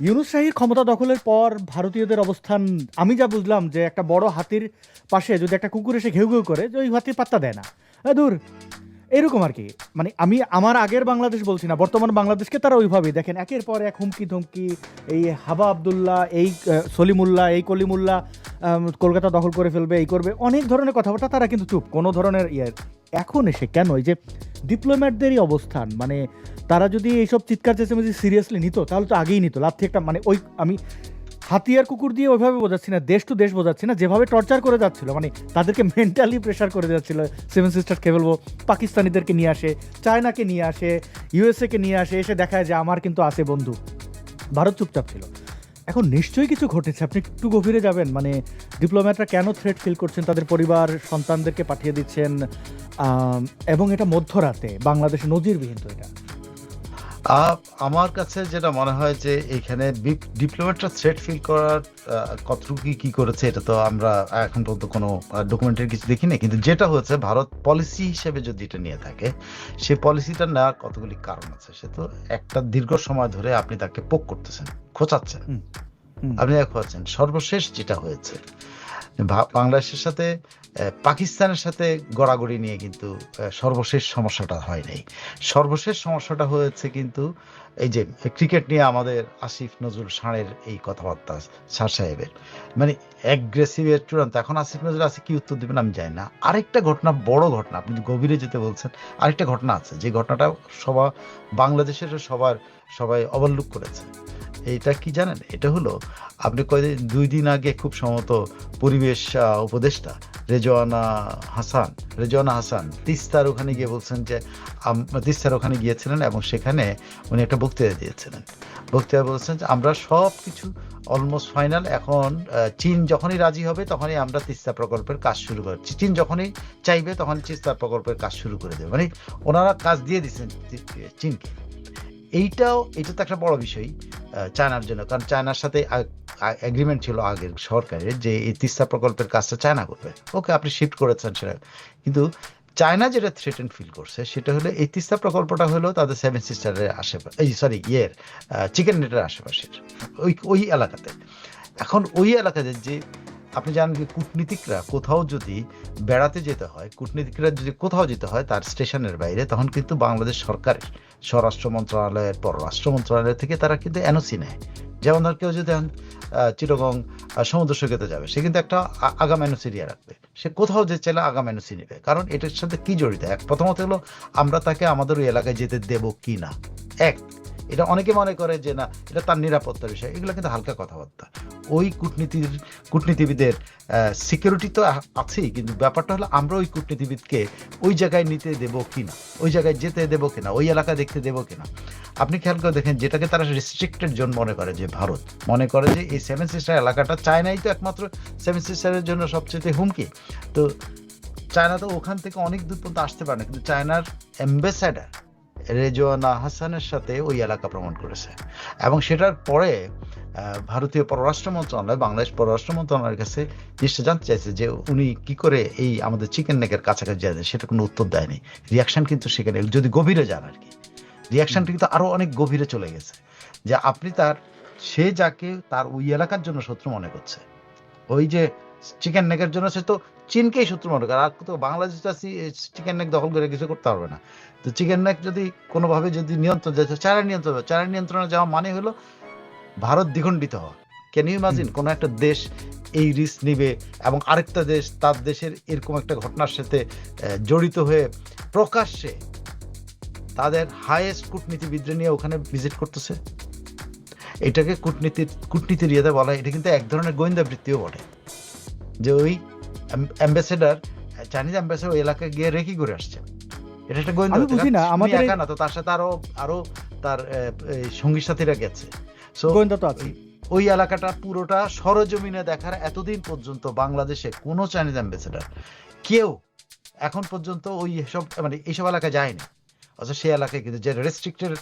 ইউনূস শাহীর ক্ষমতা দখলের পর ভারতীয়দের অবস্থান, আমি যা বুঝলাম যে একটা বড় হাতির পাশে যদি একটা কুকুর এসে ঘেউ ঘেউ করে, যে ওই হাতির পাত্তা দেয় না, দূর, এরকম আর কি। মানে আমি আমার আগের বাংলাদেশ বলছি না, বর্তমান বাংলাদেশকে তারা ওইভাবেই দেখেন, একের পর এক হুমকি ধমকি। এই হাবা আবদুল্লাহ, এই সলিমুল্লাহ, এই কলিমুল্লাহ, কলকাতা দখল করে ফেলবে, এই করবে, অনেক ধরনের কথাবার্তা, তারা কিন্তু চুপ, কোনো ধরনের ইয়ে। এখন এসে কেন এই যে ডিপ্লোম্যাটদেরই অবস্থান, মানে তারা যদি এইসব চিৎকার চেঁচামেচি সিরিয়াসলি নিত, তাহলে তো আগেই নিত লাথি একটা, মানে ওই আমি হাতিয়ার কুকুর দিয়ে ওইভাবে বোঝাচ্ছি না, দেশ টু দেশ বোঝাচ্ছি না, যেভাবে টর্চার করে যাচ্ছিল, মানে তাদেরকে মেন্টালি প্রেশার করে যাচ্ছিল। সেভেন সিস্টার্সকে বলবো, পাকিস্তানিদেরকে নিয়ে আসে, চায়নাকে নিয়ে আসে, ইউএসএ কে নিয়ে আসে, এসে দেখায় যে আমার কিন্তু আছে বন্ধু। ভারত চুপচাপ ছিল। এখন নিশ্চয়ই কিছু ঘটেছে, আপনি একটু গভীরে যাবেন, মানে ডিপ্লোম্যাটরা কেন থ্রেট ফিল করছেন, তাদের পরিবার সন্তানদেরকে পাঠিয়ে দিচ্ছেন, এবং এটা মধ্যরাতে, বাংলাদেশে নজিরবিহীন তো এটা। আমার কাছে যেটা মনে হয় যে এইখানে ডিপ্লোম্যাটরা থ্রেট ফিল করার কতটুকু কি করেছে এটা তো আমরা এখন পর্যন্ত কোনো ডকুমেন্টারি কিছু দেখি না, কিন্তু যেটা হচ্ছে ভারত পলিসি হিসেবে যদি এটা নিয়ে থাকে, সেই পলিসিটা নেওয়ার কতগুলি কারণ আছে। সে তো একটা দীর্ঘ সময় ধরে আপনি তাকে পোক করতেছেন, খোঁচাচ্ছেন, হুম, হুম। আপনি খোঁচাচ্ছেন। সর্বশেষ যেটা হয়েছে বাংলাদেশের সাথে পাকিস্তানের সাথে গড়াগড়ি নিয়ে কিন্তু সর্বশেষ সমস্যাটা হয় নাই। সর্বশেষ সমস্যাটা হয়েছে কিন্তু এই যে ক্রিকেট নিয়ে আমাদের আসিফ নজরুল ষাঁড়ের এই কথাবার্তা, স্যার সাহেবের মানে অ্যাগ্রেসিভের চূড়ান্ত। এখন আসিফ নজরুল আছে কি উত্তর দেবেন আমি জানি না। আরেকটা ঘটনা, বড় ঘটনা, আপনি গভীরে যেতে বলছেন, আরেকটা ঘটনা আছে যে ঘটনাটা বাংলাদেশের সবাই ওভারলুক করেছে। এটা কি জানেন? এটা হলো, আপনি কয়দিন 2 দিন আগে খুব সম্ভবত পরিবেশ উপদেষ্টা রেজওয়ানা হাসান তিস্তার ওখানে গিয়ে বলছেন যে তিস্তার ওখানে গিয়েছিলেন এবং সেখানে উনি একটা বক্তৃতা দিয়েছিলেন। বক্তৃতা বলছেন যে আমরা সব কিছু অলমোস্ট ফাইনাল, এখন চীন যখনই রাজি হবে তখনই আমরা তিস্তা প্রকল্পের কাজ শুরু করছি, চীন যখনই চাইবে তখনই তিস্তা প্রকল্পের কাজ শুরু করে দেবে। মানে ওনারা কাজ দিয়ে দিচ্ছেন চীনকে। এটা তো একটা বড় বিষয় চায়নার জন্য, কারণ চায়নার সাথে এগ্রিমেন্ট ছিল আগের সরকারের যে এই তিস্তা প্রকল্পের কাজটা চায়না করবে। ওকে, আপনি শিফট করেছেন সেটা, কিন্তু চায়না যেটা থ্রেটেন ফিল করছে সেটা হলো এই তিস্তা প্রকল্পটা হলো তাদের সেভেন সিস্টারের আশেপাশে, এই সরি চিকেন নেটের আশেপাশের ওই এলাকাতে। এখন ওই এলাকাতে যে আপনি জানেন যে কূটনীতিকরা কোথাও যদি বেড়াতে যেতে হয়, কূটনীতিকরা যদি কোথাও যেতে হয় তার স্টেশনের বাইরে, তখন কিন্তু বাংলাদেশ সরকারের স্বরাষ্ট্র মন্ত্রণালয়ের, পররাষ্ট্র মন্ত্রণালয় থেকে তারা কিন্তু এনওসি নেয়। যেমন ধর কেউ যদি চিটাগং সমুদ্র সৈকতে যাবে, সে কিন্তু একটা আগাম এনওসি দিয়ে রাখবে। সে কোথাও যে চাইলে আগাম এনওসি নেবে, কারণ এটার সাথে কি জড়িত। প্রথমত হলো আমরা তাকে আমাদের ওই এলাকায় যেতে দেব কি না। এক, এটা অনেকে মনে করে যে না এটা তার নিরাপত্তার বিষয়, এগুলো কিন্তু হালকা কথাবার্তা। ওই কূটনীতিবিদের সিকিউরিটি তো আছেই, কিন্তু ব্যাপারটা হলো আমরা ওই কূটনীতিবিদকে ওই জায়গায় নিতে দেব কিনা, ওই জায়গায় যেতে দেব কিনা, ওই এলাকা দেখতে দেব কিনা। আপনি খেয়াল করে দেখেন, যেটাকে তারা রেস্ট্রিক্টেড জোন মনে করে, যে ভারত মনে করে যে এই সেভেন সিস্টার এলাকাটা, চায়নাই তো একমাত্র সেভেন সিস্টারের জন্য সবচেয়ে হুমকি। তো চায়না তো ওখান থেকে অনেক দূর পর্যন্ত আসতে পারে না, কিন্তু চায়নার অ্যাম্বাসাডার রেজওয়ানা হাসানের সাথে ওই এলাকা ভ্রমণ করেছে, এবং সেটার পরে ভারতীয় পররাষ্ট্র মন্ত্রণালয় বাংলাদেশ পররাষ্ট্র মন্ত্রণালয়ের কাছে জিনিসটা জানতে চাইছে যে উনি কি করে এই আমাদের চিকেন নেকের কাছাকাছি যায়, সেটা কোনো উত্তর দেয়নি। রিয়াকশন কিন্তু সেখানে যদি গভীরে যান আর কি, রিয়াকশনটা কিন্তু আরো অনেক গভীরে চলে গেছে, যে আপনি সে যাকে তার ওই এলাকার জন্য শত্রু মনে করছে, ওই যে চিকেন নেকের জন্য সে তো চীনকেই শত্রু মনে করে। আর তো বাংলাদেশ চিকেন নেক দখল করে কিছু করতে পারবে না। তো চিকেন নেক যদি কোনোভাবে যদি নিয়ন্ত্রণ যায়, চায়নার নিয়ন্ত্রণে যাওয়া মানে হলো ভারত দ্বিখণ্ডিত হওয়া। ক্যান ইউ ইমাজিন কোন একটা দেশ এই রিস্ক নিবে এবং আরেকটা দেশ তার দেশের এরকম একটা ঘটনার সাথে জড়িত হয়ে প্রকাশ্যে তাদের হাইয়েস্ট কূটনীতিবিদ নিয়ে ওখানে ভিজিট করতেছে? এটাকে কূটনীতির ইয়েতে বলা হয়। এটা কিন্তু এক ধরনের গোয়েন্দা বৃত্তিও বটে, যে ওই অ্যাম্বাসেডার, চাইনিজ অ্যাম্বাসেডার ওই এলাকায় গিয়ে রেকি করে আসছে। এটা একটা গোয়েন্দা, আমি বুঝি না, আমাদের একা না তো, তার সাথে আরো তার সঙ্গী সাথীরা গেছে। সো গোয়েন্দা তো আছে। ওই এলাকাটা পুরোটা সরজমিনে দেখার এতদিন পর্যন্ত বাংলাদেশে কোনো চাইনিজ অ্যাম্বাসেডার কেউ এখন পর্যন্ত ওই সব মানে এইসব এলাকায় যায়নি। অথচ সেই এলাকায় কিন্তু যে রেস্ট্রিক্টেড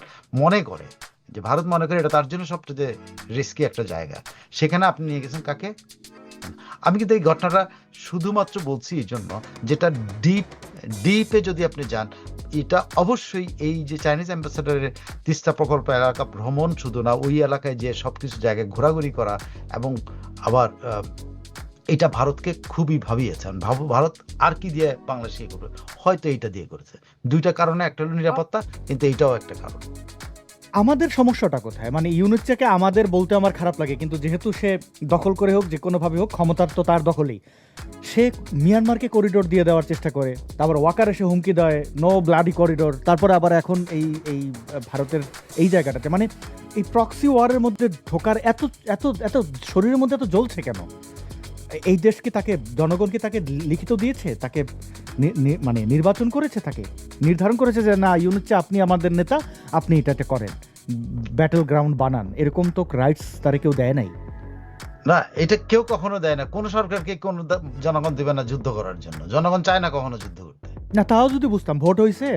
মনে করে যে ভারত মনে করে এটা তার জন্য সবচেয়ে রিস্কি একটা জায়গা, সেখানে আপনি নিয়ে গেছেন কাকে? আমি কিন্তু এই ঘটনাটা শুধুমাত্র বলছি এই জন্য, যেটা ডিপে যদি আপনি যান, এটা অবশ্যই এই যে চাইনিজ অ্যাম্বাসেডারের তিস্তা প্রকল্প এলাকা ভ্রমণ শুধু না, ওই এলাকায় যে সবকিছু জায়গায় ঘোরাঘুরি করা, এবং আবার এটা ভারতকে খুবই ভাবিয়েছে। ভারত আর কি দিয়ে বাংলাদেশে করবে, হয়তো এইটা দিয়ে করেছে। দুইটা কারণে, একটা হলো নিরাপত্তা, কিন্তু এইটাও একটা কারণ। আমাদের সমস্যাটা কোথায়? মানে ইউনুসকে আমাদের বলতে আমার খারাপ লাগে, কিন্তু যেহেতু সে দখল করে হোক, যে কোনোভাবে হোক, ক্ষমতার তো তার দখলেই, সে মিয়ানমারকে করিডোর দিয়ে দেওয়ার চেষ্টা করে, তারপর ওয়াকার এসে হুমকি দেয় নো ব্লাডি করিডোর, তারপরে আবার এখন এই ভারতের এই জায়গাটাতে, মানে এই প্রক্সি ওয়ারের মধ্যে ঢোকার এত এত এত শরীরের মধ্যে এত জ্বলছে কেন? এই দেশকে তাকে, জনগণকে তাকে লিখিত দিয়েছে, তাকে মানে নির্বাচন করেছে, তাকে নির্ধারণ করেছে যে না ইউনুস আপনি আমাদের নেতা, আপনি এটাতে করেন, ব্যাটল গ্রাউন্ড বানান, এরকম তো রাইটস তারা কেউ দেয় নাই। না, এটা কেউ কখনো দেয় না, কোন সরকারকে কোন জনগণ দিবে না যুদ্ধ করার জন্য। জনগণ চায় না কখনো যুদ্ধ করতে। না তাও যদি বুঝতাম, ভোট হয়েছে,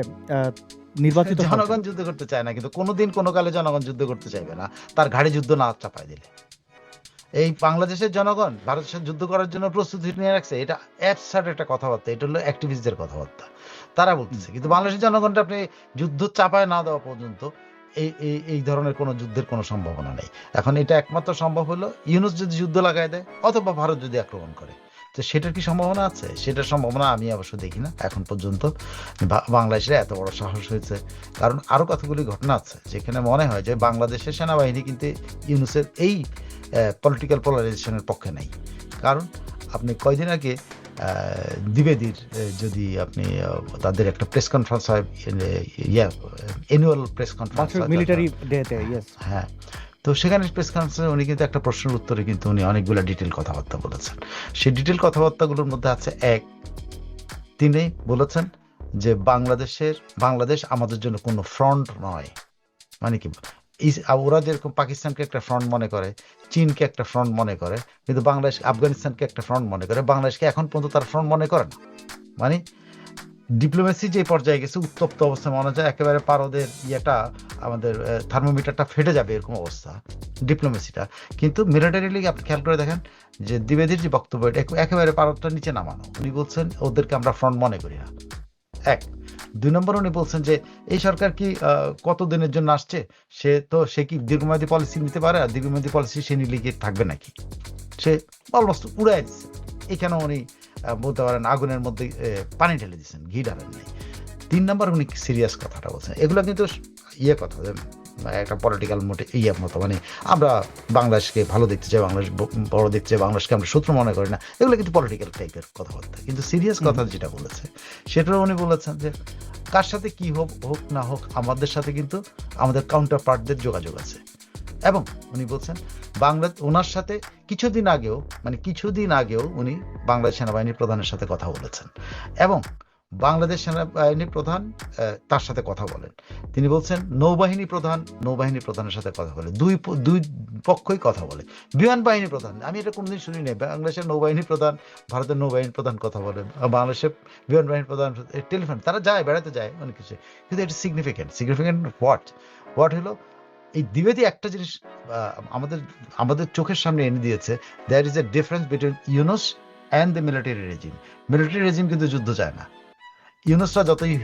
নির্বাচিত জনগণ যুদ্ধ করতে চায় না, কিন্তু কোনোদিন কোনো কালে জনগণ যুদ্ধ করতে চাইবে না তার ঘাড়ে যুদ্ধ না চাপায় দিলে। এই বাংলাদেশের জনগণ ভারতের সাথে যুদ্ধ করার জন্য প্রস্তুতি নিয়ে রাখছে, এটা অ্যাবসার্ড একটা কথাবার্তা, এটা হলো অ্যাক্টিভিস্টদের কথাবার্তা, তারা বলতেছে। কিন্তু বাংলাদেশের জনগণটা আপনি যুদ্ধ চাপায় না দেওয়া পর্যন্ত এই ধরনের কোনো যুদ্ধের কোনো সম্ভাবনা নেই। এখন এটা একমাত্র সম্ভব হলো ইউনুস যদি যুদ্ধ লাগায় দেয়, অথবা ভারত যদি আক্রমণ করে। তো সেটার কি সম্ভাবনা আছে? সেটার সম্ভাবনা আমি অবশ্য দেখি না এখন পর্যন্ত। বাংলাদেশের এত বড় সাহস হয়েছে, কারণ আরো কতগুলি ঘটনা আছে যেখানে মনে হয় যে বাংলাদেশের সেনাবাহিনী কিন্তু ইউনুসের এই পলিটিক্যাল পোলারাইজেশনের পক্ষে নেই। কারণ আপনি কয়দিন আগে দ্বিবেদীর যদি আপনি তাদের একটা প্রেস কনফারেন্স হয়, অ্যানুয়াল প্রেস কনফারেন্স, মিলিটারি ডেতে, ইয়েস, হ্যাঁ, তো সেখানে প্রেস কনফারেন্সে উনি কিন্তু একটা প্রশ্নের উত্তরে কিন্তু উনি অনেকগুলো ডিটেল কথাবার্তা বলেছেন। সেই ডিটেল কথাবার্তাগুলোর মধ্যে আছে, তিনি বলেছেন যে বাংলাদেশ আমাদের জন্য কোনো ফ্রন্ট নয়। মানে কি, ওরা যেরকম পাকিস্তানকে একটা ফ্রন্ট মনে করে, চীনকে একটা ফ্রন্ট মনে করে, কিন্তু বাংলাদেশ আফগানিস্তানকে একটা ফ্রন্ট মনে করে, বাংলাদেশকে এখন পর্যন্ত তার ফ্রন্ট মনে করে না। মানে ডিপ্লোমেসি যে পর্যায়ে গেছে, উত্তপ্ত অবস্থা, মনে হয় একেবারে পারদের আমাদের থার্মোমিটারটা ফেটে যাবে এরকম অবস্থা ডিপ্লোমেসিটা। কিন্তু মিলিটারিলি আপনি খেয়াল করে দেখেন যে দ্বিবেদীর যে বক্তব্য, একেবারে পারদটা নিচে নামানো। উনি বলছেন ওদেরকে আমরা ফ্রন্ট মনে করি না, এক। দুই নম্বর, উনি বলছেন যে এই সরকার কি কতদিনের জন্য আসছে, সে কি দীর্ঘমেয়াদী পলিসি নিতে পারে, আর দীর্ঘমেয়াদী পলিসি সে নিলে কি থাকবে নাকি, সে অলমোস্ট উড়াই দিচ্ছে। এখানে উনি বলতে পারেন আগুনের মধ্যে পানি ঢেলে দিচ্ছেন, ঘি ঢালেন নাই। তিন নম্বর, উনি সিরিয়াস কথাটা বলছেন। এগুলো কিন্তু কথা, একটা পলিটিক্যাল মতো, মানে আমরা বাংলাদেশকে ভালো দেখতে চাই, বাংলাদেশ বড় দেখতে চাই, বাংলাদেশকে আমরা শত্রু মনে করি না, এগুলো কিন্তু পলিটিক্যাল টাইপের কথাবার্তা। কিন্তু সিরিয়াস কথা যেটা বলেছে, সেটাও উনি বলেছেন যে কার সাথে কি হোক না হোক, আমাদের সাথে কিন্তু আমাদের কাউন্টার পার্টদের যোগাযোগ আছে। এবং উনি বলছেন ওনার সাথে কিছুদিন আগেও উনি বাংলাদেশ সেনাবাহিনীর প্রধানের সাথে কথা বলেছেন, এবং বাংলাদেশ সেনাবাহিনীর প্রধান তার সাথে কথা বলেন। তিনি বলছেন নৌবাহিনী প্রধানের সাথে কথা বলে, দুই পক্ষই কথা বলে। বিমান বাহিনী প্রধান, আমি এটা কোনোদিন শুনি নাই, বাংলাদেশের নৌবাহিনী প্রধান ভারতের নৌবাহিনী প্রধান কথা বলে, বাংলাদেশের বিমান বাহিনী প্রধান টেলিফোন, তারা যায়, বেড়াতে যায়, অনেক কিছু। কিন্তু এটা সিগনিফিকেন্ট হোয়াট হলো, এই দ্বিবেদী একটা জিনিস আমাদের চোখের সামনে এনে দিয়েছে, there is a difference between Yunus and the military regime কিন্তু যুদ্ধ চায় না। ইউনুসরা যতই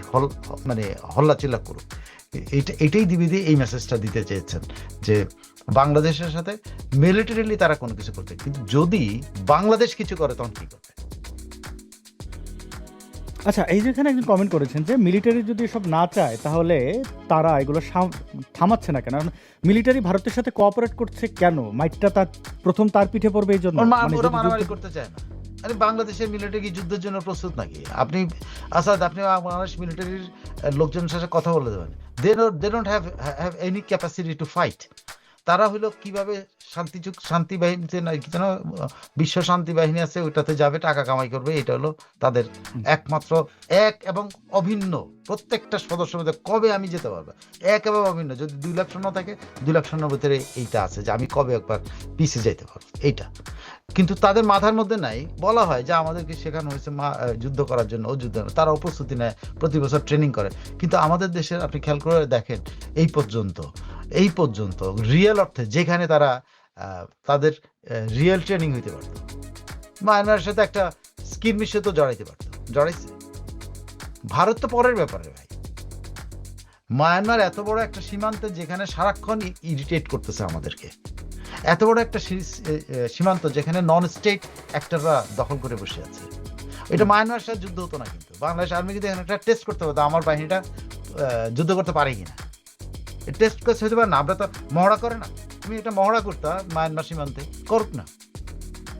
হল্লা চিল্লা করুক, এটাই দ্বিবেদী এই মেসেজটা দিতে চেয়েছেন যে বাংলাদেশের সাথে মিলিটারিলি তারা কোনো কিছু করবে, কিন্তু যদি বাংলাদেশ কিছু করে তখন কি করবে। আচ্ছা, এই যেখানে একজন কমেন্ট করেছেন যে মিলিটারি যদি এসব না চায় তাহলে তারা এগুলো থামাচ্ছে না কেন, মিলিটারি ভারতের সাথে কোঅপারেট করছে কেন, মাইটটা তার পিঠে পড়বে এই জন্য, মারামারি করতে চায় না। আরে বাংলাদেশের মিলিটারি কি যুদ্ধের জন্য প্রস্তুত নাকি? আপনি বাংলাদেশ মিলিটারির লোকজনের সাথে কথা বলে দেবেন, they don't have any capacity to fight. তারা হলো কিভাবে শান্তি বাহিনীতে বিশ্ব শান্তি বাহিনী আছে, ওইটাতে যাবে, টাকা কামাই করবে, এটা হলো তাদের একমাত্র এক এবং অভিন্ন। প্রত্যেকটা সদস্যের মধ্যে কবে আমি যেতে পারবো, এক এবং অভিন্ন। যদি 2 লাখ সৈন্য থাকে, 2 লাখ সৈন্যের ভিতরে এইটা আছে যে আমি কবে একবার পিছিয়ে যেতে পারবো, এইটা। কিন্তু তাদের মাথার মধ্যে নাই। বলা হয় যে আমাদেরকে শেখানো হয়েছে যুদ্ধ করার জন্য, তারাও প্রস্তুতি নেয়, প্রতি বছর ট্রেনিং করে। কিন্তু আমাদের দেশের আপনি খেয়াল করে দেখেন, এই পর্যন্ত এই পর্যন্ত রিয়েল অর্থে যেখানে তারা তাদের রিয়েল ট্রেনিং হইতে পারত, মায়ানমারের সাথে একটা স্কিরমিশে তো জড়াইতে পারত, জড়াইছে। ভারত তো পরের ব্যাপারে ভাই। মায়ানমার এত বড় একটা সীমান্তে যেখানে সারাক্ষণ ইরিটেট করতেছে আমাদেরকে, এত বড় একটা সীমান্ত যেখানে নন স্টেট অ্যাক্টররা দখল করে বসে আছে। এটা মায়ানমারের সাথে যুদ্ধ হতো না, কিন্তু বাংলাদেশ আর্মি কিন্তু এখানে একটা টেস্ট করতে পারতো আমার বাহিনীটা যুদ্ধ করতে পারে কিনা। টেস্ট কেস হতে পারে না, আমরা তো মহড়া করে না। তুমি এটা মহড়া করতে মায়ানমার সীমান্তে করুক না,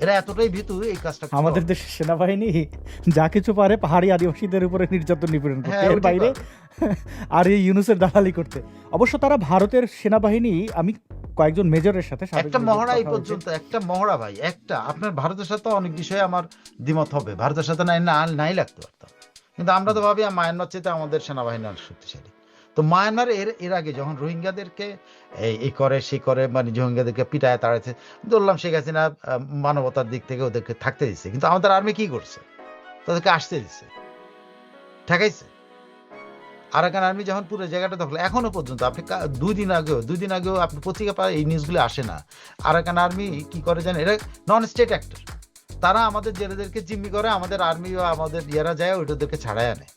এরা এতটাই ভীতু এই কাজটা। আমাদের দেশের সেনাবাহিনী যা কিছু পারে পাহাড়ি আদিবাসীদের উপরে নির্যাতন নিপীড়ন করতে, এর বাইরে আর এই ইউনুসের দালালি করতে। অবশ্য তারা ভারতের সেনাবাহিনী, আমি কয়েকজন মেজরের সাথে একটা মহড়া এই পর্যন্ত, একটা মহড়া ভাই, একটা আপনার ভারতের সাথে অনেক বিষয়ে আমার দ্বিমত হবে, ভারতের সাথে নাই লাগতে পারতাম, কিন্তু আমরা তো ভাবি মায়ানমার চেয়ে আমাদের সেনাবাহিনী অনেক শক্তিশালী। তো মায়ানমার এর আগে যখন রোহিঙ্গাদেরকে এই করে সে করে, মানে রোহিঙ্গাদেরকে পিটায় তাড়াইছে, ধরলাম শেখ হাসিনা মানবতার দিক থেকে ওদেরকে থাকতে দিচ্ছে, কিন্তু আমাদের আর্মি কি করছে? তাদেরকে আসতে দিচ্ছে, ঠেকাইছে। আরাকান আর্মি যখন পুরো জায়গাটা দখল, এখনো পর্যন্ত আপনি দুই দিন আগেও আপনি পত্রিকা পায় এই নিউজগুলো আসে না। আরাকান আর্মি কি করে জানেন? এরা নন স্টেট অ্যাক্টর, তারা আমাদের জেলেদেরকে জিম্মি করে, আমাদের আর্মি বা আমাদের ইয়ারা যায় ওইটাদেরকে ছাড়াই আনে।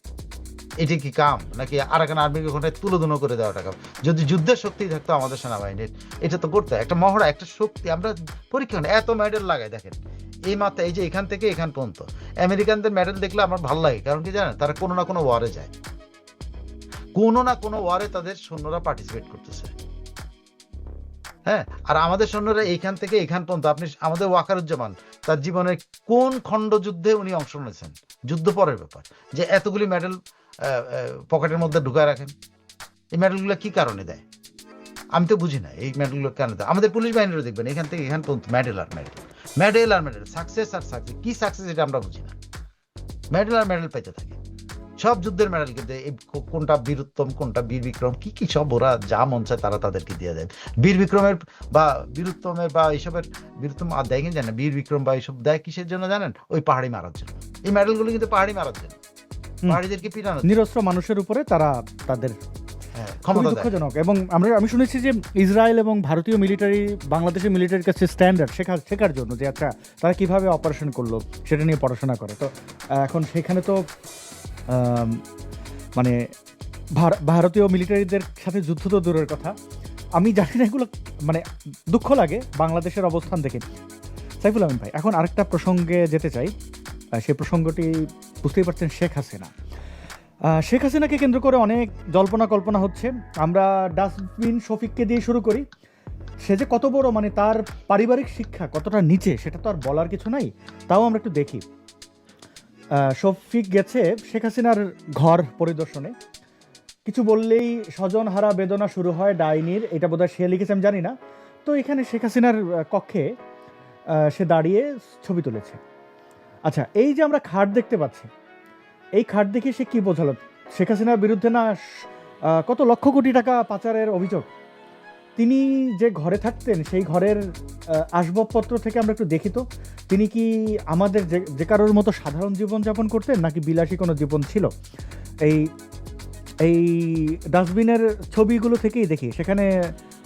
এটি কি কাম নাকি আরাকান আর্মির ওখানে তুলোধুনো করে দেওয়াটা কাম? যদি যুদ্ধের শক্তি থাকতো আমাদের সেনাবাহিনীর, এটা তো করতে একটা মহড়া, একটা শক্তি। আমরা পরীক্ষা এত মেডেল লাগাই, দেখেন এই মাত্রা, এই যে এখান থেকে এখান পর্যন্ত আমেরিকানদের মেডেল দেখলে আমার ভালো লাগে, কারণ কি জানেন? তারা কোনো না কোনো ওয়ারে যায়, কোনো না কোনো ওয়ারে তাদের সৈন্যরা পার্টিসিপেট করতেছে। হ্যাঁ, আর আমাদের সৈন্যরা এইখান থেকে এখান পর্যন্ত, আপনি আমাদের ওয়াকারুজ্জামান তার জীবনের কোন খণ্ড যুদ্ধে উনি অংশ নিয়েছেন? যুদ্ধ পরের ব্যাপার, যে এতগুলি মেডেল পকেটের মধ্যে ঢুকায় রাখেন। এই মেডেলগুলো কি কারণে দেয় আমি তো বুঝি না, এই মেডেলগুলো কেন দেয়? আমাদের পুলিশ বাহিনীরও দেখবেন এখান থেকে এখান পর্যন্ত মেডেল আর মেডেল, মেডেল আর মেডেল, সাকসেস আর সাকসেস। কি সাকসেস এটা আমরা বুঝি না, মেডেল আর মেডেল পাইতে থাকে। সব যুদ্ধের মেডেল কিন্তু কোনটা বীরুত্তম, কোনটা বীর বিক্রম, কি কি সব ওরা যা মন চায় তারা তাদেরকে দিয়ে দেয়। বীর বিক্রমের বা বীরুত্তমের বা এইসবের, বীরুত্তম আর দেয় কিন্তু জানেন, বীর বিক্রম বা এইসব দেয় কিসের জন্য জানেন? ওই পাহাড়ি মারার জন্য। এই মেডেলগুলো কিন্তু পাহাড়ি মারার জন্য, পাহাড়িদেরকে পিটানো, নিরস্ত্র মানুষের উপরে তারা তাদের ক্ষমতা দেয়। দুঃখজনক। এবং আমি শুনেছি যে ইসরায়েল এবং ভারতীয় মিলিটারি বাংলাদেশের মিলিটারির কাছে স্ট্যান্ডার্ড শেখার জন্য, যে আচ্ছা তারা কিভাবে অপারেশন করলো সেটা নিয়ে পড়াশোনা করে। তো এখন সেখানে তো মানে ভারতীয় মিলিটারিদের সাথে যুদ্ধ তো দূরের কথা, আমি জানি না এগুলো, মানে দুঃখ লাগে বাংলাদেশের অবস্থান দেখে। সাইফুল আমিন ভাই, এখন আরেকটা প্রসঙ্গে যেতে চাই। সেই প্রসঙ্গটি বুঝতেই পারছেন, শেখ হাসিনাকে কেন্দ্র করে অনেক জল্পনা কল্পনা হচ্ছে। আমরা ডাস্টবিন শফিককে দিয়ে শুরু করি, সে যে কত বড়, মানে তার পারিবারিক শিক্ষা কতটা নিচে সেটা তো আর বলার কিছু নাই। তাও আমরা একটু দেখি। শফিক গেছে শেখ হাসিনার ঘর পরিদর্শনে, কিছু বললেই স্বজনহারা বেদনা শুরু হয় ডাইনির, এটা বোধহয় সে লিখেছে, আমি জানি না। তো এখানে শেখ হাসিনার কক্ষে সে দাঁড়িয়ে ছবি তুলেছে। আচ্ছা, এই যে আমরা খাট দেখতে পাচ্ছি, এই খাট দেখে সে কি বোঝালো? শেখ হাসিনার বিরুদ্ধে না কত লক্ষ কোটি টাকা পাচারের অভিযোগ। তিনি যে ঘরে থাকতেন সেই ঘরের আসবাবপত্র থেকে আমরা একটু দেখি তো, তিনি কি আমাদের যে কারোর মতো সাধারণ জীবনযাপন করতেন, নাকি বিলাসী কোনো জীবন ছিল? এই ডাস্টবিনের ছবিগুলো থেকেই দেখি সেখানে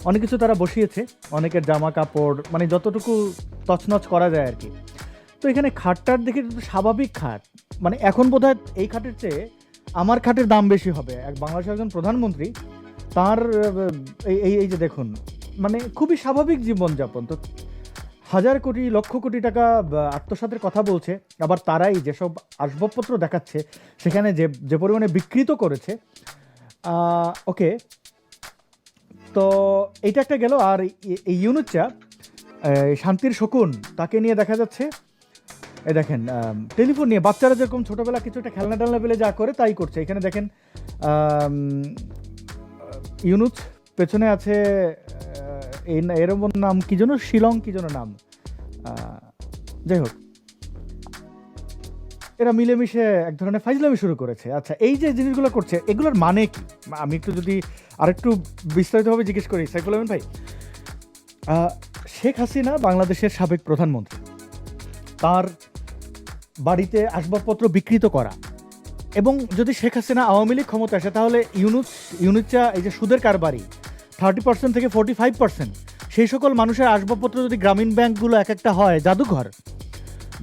অনেক কিছু তারা বসিয়েছে, অনেকের জামা কাপড়, মানে যতটুকু তছনছ করা যায় আর কি। তো এখানে খাটটার দেখে স্বাভাবিক খাট, মানে এখন বোধহয় এই খাটের চেয়ে আমার খাটের দাম বেশি হবে। বাংলাদেশের একজন প্রধানমন্ত্রী, তার এই যে দেখুন, মানে খুবই স্বাভাবিক জীবনযাপন। তো হাজার কোটি লক্ষ কোটি টাকা আত্মসাতের কথা বলছে, আবার তারাই যেসব আসবাবপত্র দেখাচ্ছে সেখানে যে পরিমাণে বিকৃত করেছে। ওকে, তো এইটা একটা গেল। আর এই ইউনুচ্চা, শান্তির শকুন, তাকে নিয়ে দেখা যাচ্ছে এই দেখেন টেলিফোন নিয়ে, বাচ্চারা যেরকম ছোটোবেলা কিছু একটা খেলনা টেলনা পেলে যা করে তাই করছে। এখানে দেখেন ইউনুস, পেছনে আছে এরম নাম কি যেন, শিলং কি যেন নাম, যাই হোক, এরা মিলেমিশে এক ধরনের ফাইজলামি শুরু করেছে। আচ্ছা, এই যে জিনিসগুলো করছে এগুলোর মানে কি? আমি একটু যদি আরেকটু বিস্তারিতভাবে জিজ্ঞেস করি সাইফুল আমিন ভাই, শেখ হাসিনা বাংলাদেশের সাবেক প্রধানমন্ত্রী, তার বাড়িতে আসবাবপত্র বিকৃত করা, এবং যদি শেখ হাসিনা আওয়ামী লীগ ক্ষমতা আসে তাহলে ইউনুচ্চা এই যে সুদের কারবারি, 30% থেকে 45%। সেই সকল মানুষের আসবাবপত্র যদি গ্রামীণ ব্যাংকগুলো এক একটা হয় জাদুঘর,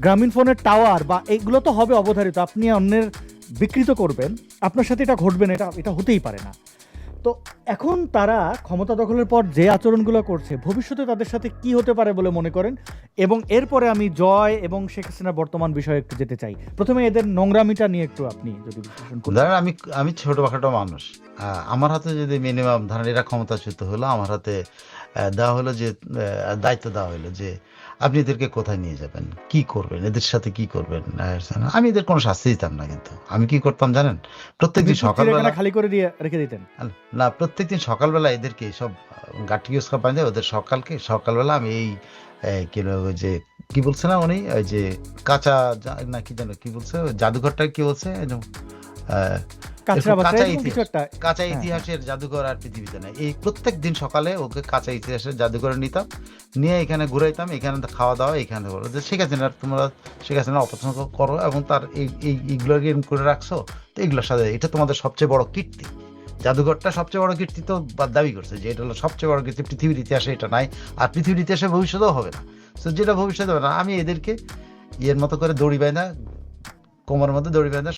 গ্রামীণ ফোনের টাওয়ার বা এইগুলো তো হবে অবধারিত, আপনি অন্যের বিকৃত করবেন, আপনার সাথে এটা ঘটবে না, এটা হতেই পারে না। তো এখন তারা ক্ষমতা দখলের পর যে আচরণগুলো করছে, ভবিষ্যতে তাদের সাথে কি হতে পারে বলে মনে করেন? এবং এরপরে আমি জয় এবং শেখ হাসিনার বর্তমান বিষয়ে একটু যেতে চাই। প্রথমে এদের নোংরামিটা নিয়ে একটু আপনি যদি বিশ্লেষণ করেন। ধরেন আমি ছোটখাটো মানুষ, আমার হাতে যদি মিনিমাম ধরেন এরা ক্ষমতাচ্যুত হলো, আমার হাতে দেওয়া হলো যে দায়িত্ব দেওয়া হলো যে আপনি এদেরকে কোথায় নিয়ে যাবেন, কি করবেন, এদের সাথে কি করবেন। আমি এদের কোনো শাস্তি দিতাম না, কিন্তু আমি কি করতাম জানেন, প্রত্যেকদিন সকালবেলা খালি করে দিয়ে রেখে দিতেন। না, প্রত্যেকদিন সকালবেলা এদেরকে সব গাঠি ইউজ করা পাই, ওদের সকালবেলা আমি এই কি বলবো যে কি বলছে না উনি, ওই যে কাঁচা না কি জানো কি বলছে, ওই জাদুঘরটা কি বলছে, কাঁচরা বাচ্চা কাঁচা এরকম কিছু একটা। কাঁচা হ্যাঁ, ইতিহাসের জাদুঘর আর পৃথিবীতে নাই। এই প্রত্যেক দিন সকালে ওকে কাঁচা ইতিহাসের জাদুঘরে নিতাম, নিয়ে এখানে ঘুরাইতাম, এখানে খাওয়া দাওয়া এখানে বলো যে শেখ হাসিনা তোমরা শেখ হাসিনা অপছন্দ করো এবং তার এইগুলোকে করে রাখছো, তো এগুলোর সাথে এটা তোমাদের সবচেয়ে বড় কীর্তি। জাদুঘরটা সবচেয়ে বড় কীর্তি তো দাবি করছে যে এটা হলো সবচেয়ে বড় কীর্তি, পৃথিবীর ইতিহাসে এটা নাই, আর পৃথিবীর ইতিহাসে ভবিষ্যতেও হবে না। তো যেটা ভবিষ্যতে হবে না, আমি এদেরকে ইয়ের মতো করে দড়ি বাঁধা, কোমরের মধ্যে দড়ি বাঁধা